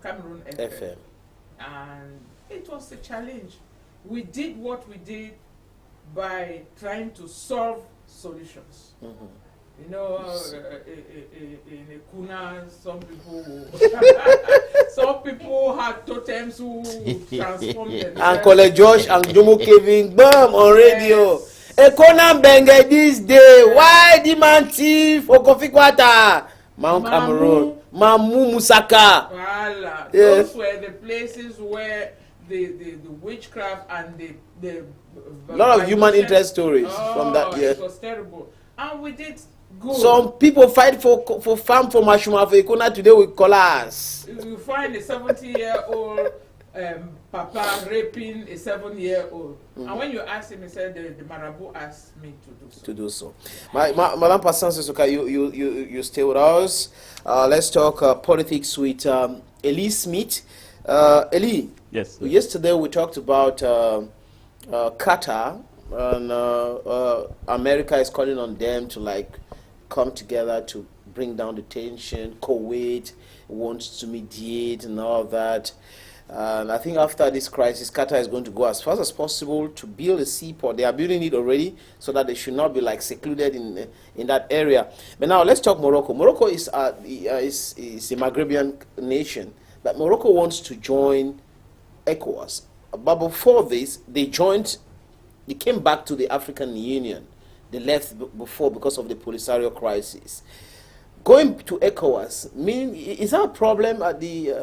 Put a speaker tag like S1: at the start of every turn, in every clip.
S1: Cameroon FM. And it was a challenge. We did what we did by trying to solve solutions. You know, in a kuna, some people had totems who transformed them.
S2: And College Josh and Jomo Kevin, bam, on radio. Ekona Benga this day. Why the man thief for coffee quarter? Mount Cameroon. Mamu Musaka.
S1: Voilà. Those were the places where the witchcraft and the
S2: lot of human interest stories from that year.
S1: It was terrible. And we did good.
S2: Some people fight for farm for Mashuma for Ekona today with collars.
S1: You find a 70-year-old papa raping a 7-year-old. And when you ask him, he said the Marabout asked me to do so.
S2: Madam Patience Esoka, you stay with us. Let's talk politics with Elie Smith. Elie,
S3: yes.
S2: Yesterday we talked about Qatar, and America is calling on them to come together to bring down the tension. Kuwait wants to mediate and all that. And I think after this crisis, Qatar is going to go as fast as possible to build a seaport. They are building it already, so that they should not be secluded in that area. But now let's talk Morocco. Morocco is a Maghrebian nation, but Morocco wants to join ECOWAS. But before this, they came back to the African Union. They left before because of the Polisario crisis. Going to ECOWAS, is that a problem at with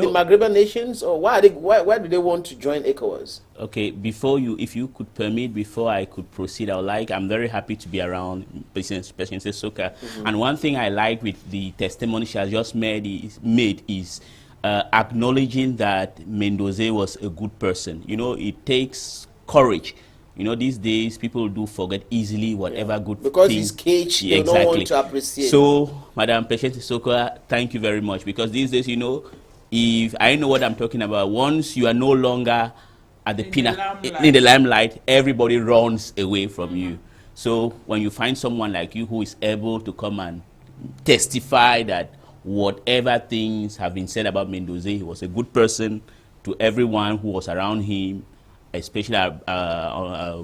S2: the Maghrebian nations, or why do they want to join ECOWAS?
S3: Okay, if you could permit, before I could proceed, I'm very happy to be around Patience Esoka. And one thing I like with the testimony she has just made is acknowledging that Mendoza was a good person. You know, it takes courage. You know, these days people do forget easily whatever good
S2: because
S3: thing.
S2: He's caged, you don't want to appreciate.
S3: So, Madam Patience Esoka, thank you very much, because these days, you know, if I know what I'm talking about, once you are no longer at the in the limelight, everybody runs away from you. So when you find someone like you who is able to come and testify that whatever things have been said about Mendoza, he was a good person to everyone who was around him, especially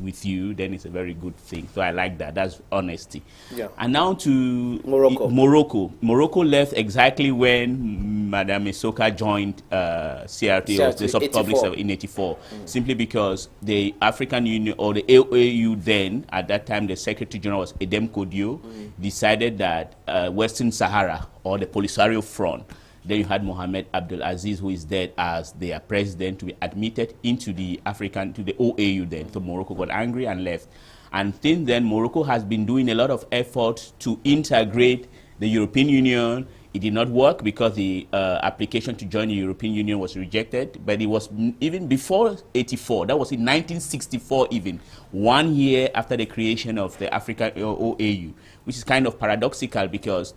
S3: with you, then it's a very good thing. So I like that. That's honesty.
S2: Yeah.
S3: And now to
S2: Morocco.
S3: Morocco left exactly when Madame Esoka joined CRT, or the Sub-Republic in '84, simply because the African Union, or the AOAU then, at that time the Secretary General was Edem Kodio, decided that Western Sahara, or the Polisario Front, then you had Mohamed Abdel Aziz, who is dead, as their president, to be admitted into the OAU then. So Morocco got angry and left. And since then, Morocco has been doing a lot of efforts to integrate the European Union. It did not work because the application to join the European Union was rejected. But it was even before '84. That was in 1964 even, 1 year after the creation of the African OAU, which is kind of paradoxical because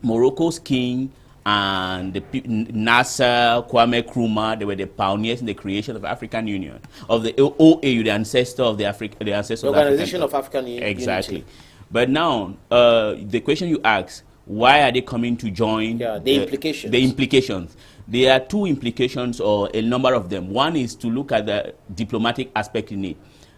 S3: Morocco's king and Nasser, Kwame Nkrumah, they were the pioneers in the creation of the African Union, of the OAU, the ancestor of the
S2: Organization of African Union.
S3: Exactly. Unity. But now, the question you ask, why are they coming to join?
S2: Yeah, the implications.
S3: The implications. There are two implications, or a number of them. One is to look at the diplomatic aspect in it.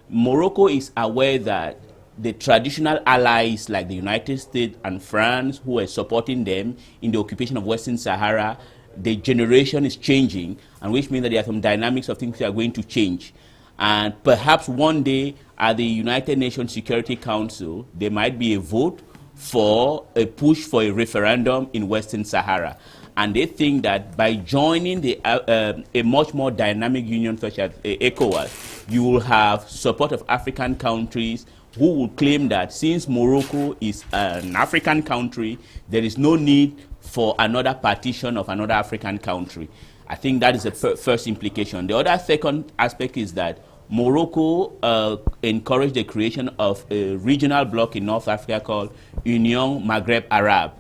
S3: Morocco is aware that the traditional allies like the United States and France, who are supporting them in the occupation of Western Sahara, the generation is changing, and which means that there are some dynamics of things that are going to change. And perhaps one day at the United Nations Security Council, there might be a vote for a push for a referendum in Western Sahara. And they think that by joining a much more dynamic union such as ECOWAS, you will have support of African countries who will claim that since Morocco is an African country, there is no need for another partition of another African country. I think that is the first implication. The other second aspect is that Morocco encouraged the creation of a regional bloc in North Africa called Union Maghreb Arab,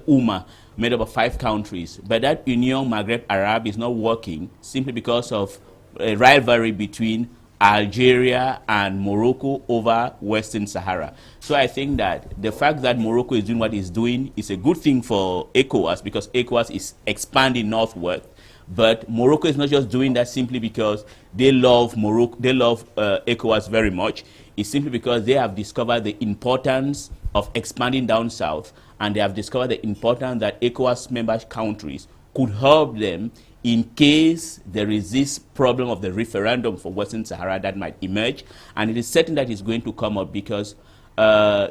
S3: UMA, made up of 5 countries. But that Union Maghreb Arab is not working simply because of a rivalry between Algeria, and Morocco over Western Sahara. So I think that the fact that Morocco is doing what it's doing is a good thing for ECOWAS, because ECOWAS is expanding northward. But Morocco is not just doing that simply because they love Morocco, they love ECOWAS very much. It's simply because they have discovered the importance of expanding down south, and they have discovered the importance that ECOWAS member countries could help them in case there is this problem of the referendum for Western Sahara that might emerge. And it is certain that it's going to come up because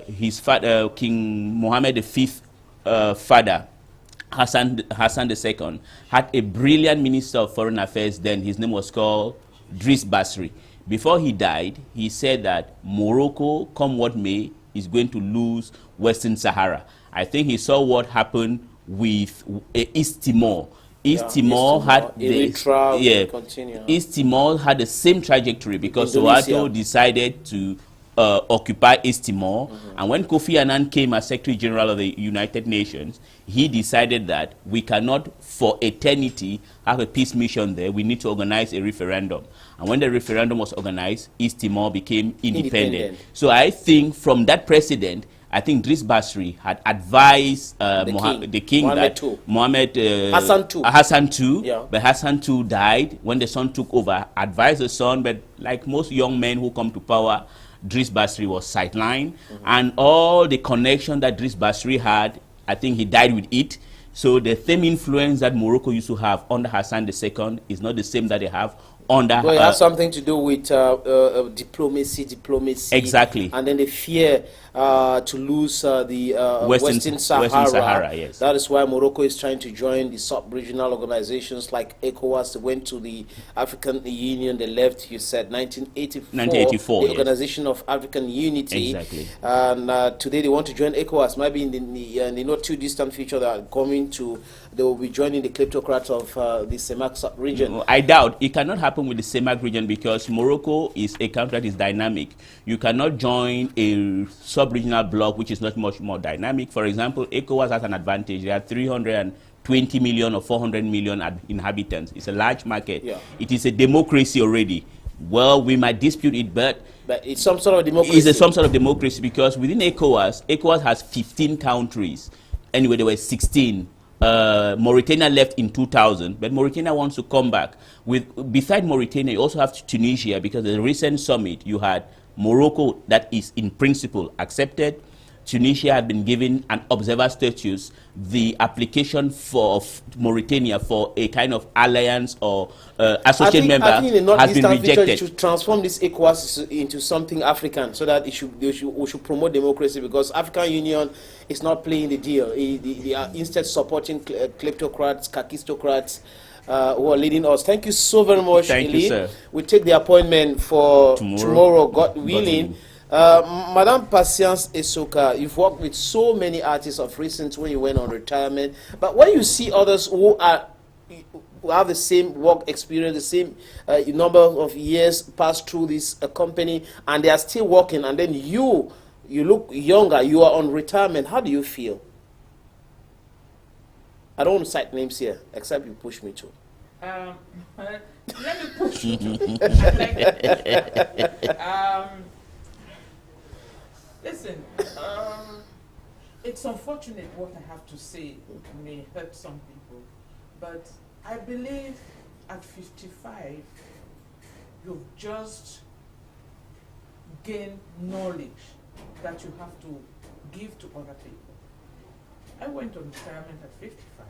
S3: his father, King Mohammed V father, Hassan II, had a brilliant minister of foreign affairs then. His name was called Driss Basri. Before he died, he said that Morocco, come what may, is going to lose Western Sahara. I think he saw what happened with East Timor. East Timor had East Timor had the same trajectory because Soweto decided to occupy East Timor, and when Kofi Annan came as Secretary General of the United Nations, he decided that we cannot for eternity have a peace mission there. We need to organize a referendum. And when the referendum was organized, East Timor became independent. So I think from that precedent, I think Driss Basri had advised the king Hassan II, but Hassan II died. When the son took over, advised the son, but like most young men who come to power, Driss Basri was sidelined, and all the connection that Driss Basri had, I think he died with it. So the same influence that Morocco used to have under Hassan II is not the same that they have under.
S2: But it has something to do with diplomacy.
S3: Exactly.
S2: And then the fear to lose the Western Sahara.
S3: Yes.
S2: That is why Morocco is trying to join the sub-regional organizations like ECOWAS. They went to the African Union. They left, you said, 1984. The Organization of African Unity.
S3: Exactly.
S2: And today they want to join ECOWAS. Maybe in the not too distant future, they are coming to. They will be joining the kleptocrats of the CEMAC sub-region.
S3: I doubt it cannot happen with the CEMAC region because Morocco is a country that is dynamic. You cannot join a sub-regional bloc which is not much more dynamic. For example, ECOWAS has an advantage. They have 320 million or 400 million inhabitants. It's a large market. Yeah. It is a democracy already. Well, we might dispute it, but
S2: it's some sort of democracy.
S3: It's some sort of democracy because within ECOWAS has 15 countries. Anyway, there were 16. Mauritania left in 2000, but Mauritania wants to come back. Beside Mauritania, you also have Tunisia, because the recent summit, you had Morocco that is in principle accepted. Tunisia had been given an observer status. The application for Mauritania for a kind of alliance or associate member has been rejected.
S2: We should transform this ECOWAS into something African, so that we should promote democracy, because African Union is not playing the deal. They are instead supporting kleptocrats, kakistocrats, who are leading us. Thank you so very much, Elie.
S3: Thank you, sir.
S2: We take the appointment for tomorrow, God willing. Madame Patience Esoka, you've worked with so many artists of recent when you went on retirement, but when you see others who have the same work experience, the same number of years passed through this company, and they are still working, and then you look younger, you are on retirement, how do you feel? I don't want to cite names here, except you push me to.
S1: Let me push you to. Listen, it's unfortunate what I have to say may hurt some people, but I believe at 55, you've just gained knowledge that you have to give to other people. I went on retirement at 55.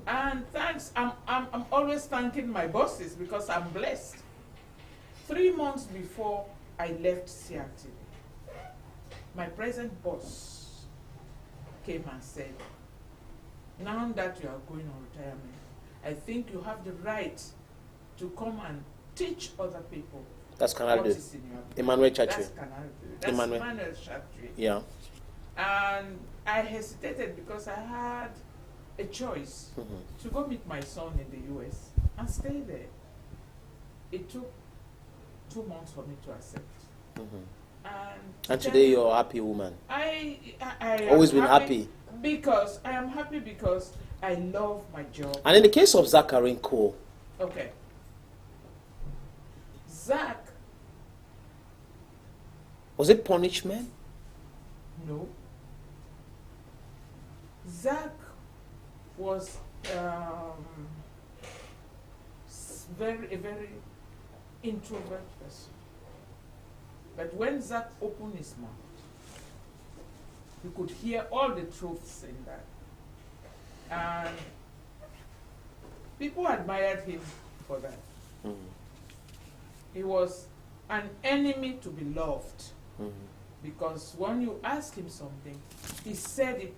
S1: And thanks, I'm always thanking my bosses because I'm blessed. 3 months before I left CRT, my present boss came and said, now that you are going on retirement, I think you have the right to come and teach other people.
S2: That's Canal. Emmanuel Chatri.
S1: That's Canal. That's Emmanuel Chatri.
S2: Yeah.
S1: And I hesitated because I had a choice to go meet my son in the US and stay there. It took 2 months for me to accept.
S2: And today you're a happy woman.
S1: I
S2: always been happy.
S1: Because I am happy because I love my job.
S2: And in the case of Zakarin Cole.
S1: Okay. Zach.
S2: Was it punishment?
S1: No. Zach was a very introvert person. But when Zach opened his mouth, you could hear all the truths in that. And people admired him for that.
S2: Mm.
S1: He was an enemy to be loved.
S2: Mm.
S1: Because when you ask him something, he said it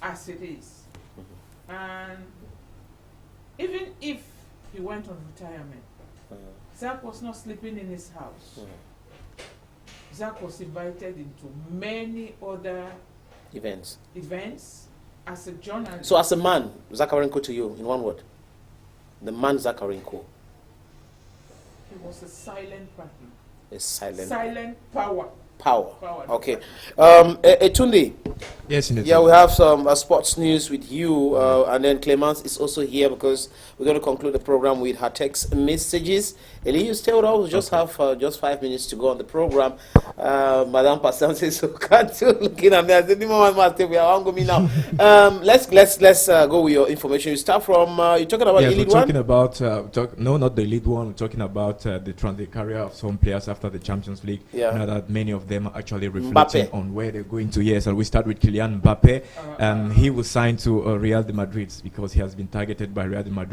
S1: as it is.
S2: Mm-hmm.
S1: And even if he went on retirement, Zach was not sleeping in his house. Zach was invited into many other
S2: events
S1: as a journalist.
S2: So as a man, Zakarenko to you, in one word. The man Zakarenko.
S1: He was a silent partner.
S2: A silent
S1: power.
S2: Power. Okay. Etunde.
S4: Yes, indeed.
S2: Yeah, we have some sports news with you, and then Clemence is also here because we're going to conclude the program with her text messages. Elie, you stay with us. We just have just 5 minutes to go on the program. Madame Patience Esoka too looking at me. I said, "We are on me now." Let's go with your information. You start from you're talking about
S4: yes,
S2: the lead
S4: we're
S2: one.
S4: talking about no, not the lead one. We're talking about the career of some players after the Champions League.
S2: Yeah.
S4: Now that many of them are actually reflecting
S2: Mbappe.
S4: on where they're going to. Yes, and we start with Kylian Mbappe. He was signed to Real de Madrid because he has been targeted by Real de Madrid